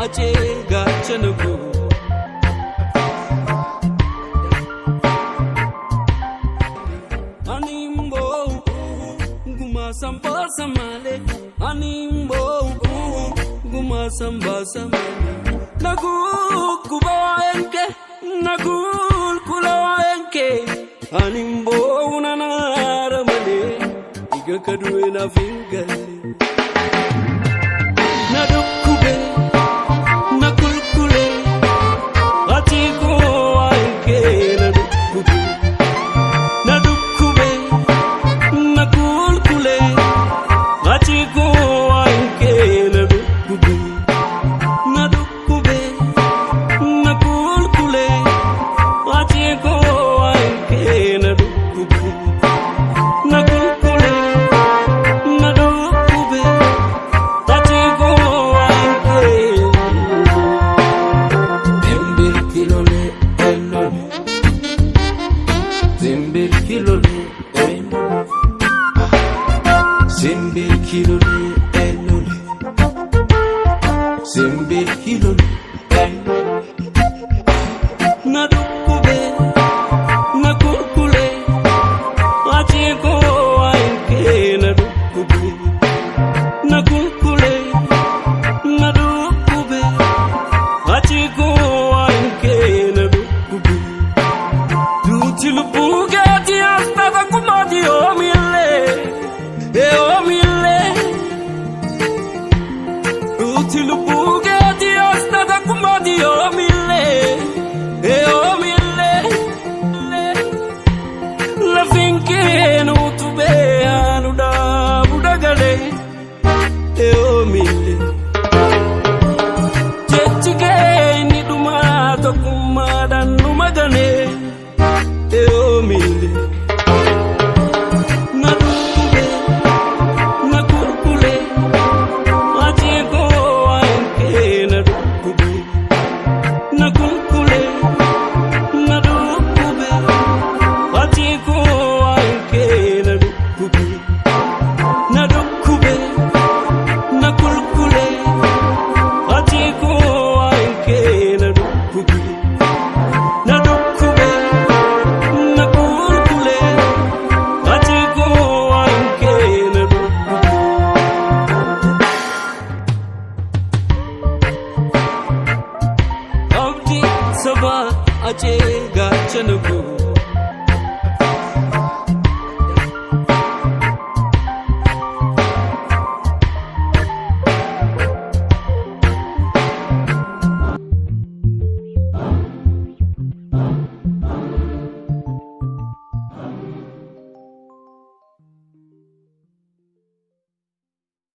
ache gachanugo animbo guma samba samale animbo guma samba samale nagul kubaenke nagul kulaenke animbo unanara male iga kaduena fingale nadukube nakulkule atiko anke nadukube nadukube nakulkule atiko anke nadukube nadukube nakulkule atiko anke nadukube nakulkule nadukube atiko anke zimbir kilole elole zimbir kilole elole zimbir kilole elole zimbir kilole elole nadukube nakulkule atiko anke nadukube nakulkule nadukube atiko anke nadukube dutil bugati asta kumadi o mille dutil bugati asta kumadi o mille la finke no tube anu da budagale o mille chechige ni duma to kumada numagane o mille nadukube nakulkule atiko anke nadukube nakulkule nadukube atiko anke nadukube nadukube nakulkule atiko anke nadukube nadukube nakulkule atiko anke nadukube abdi saba ache gachanugo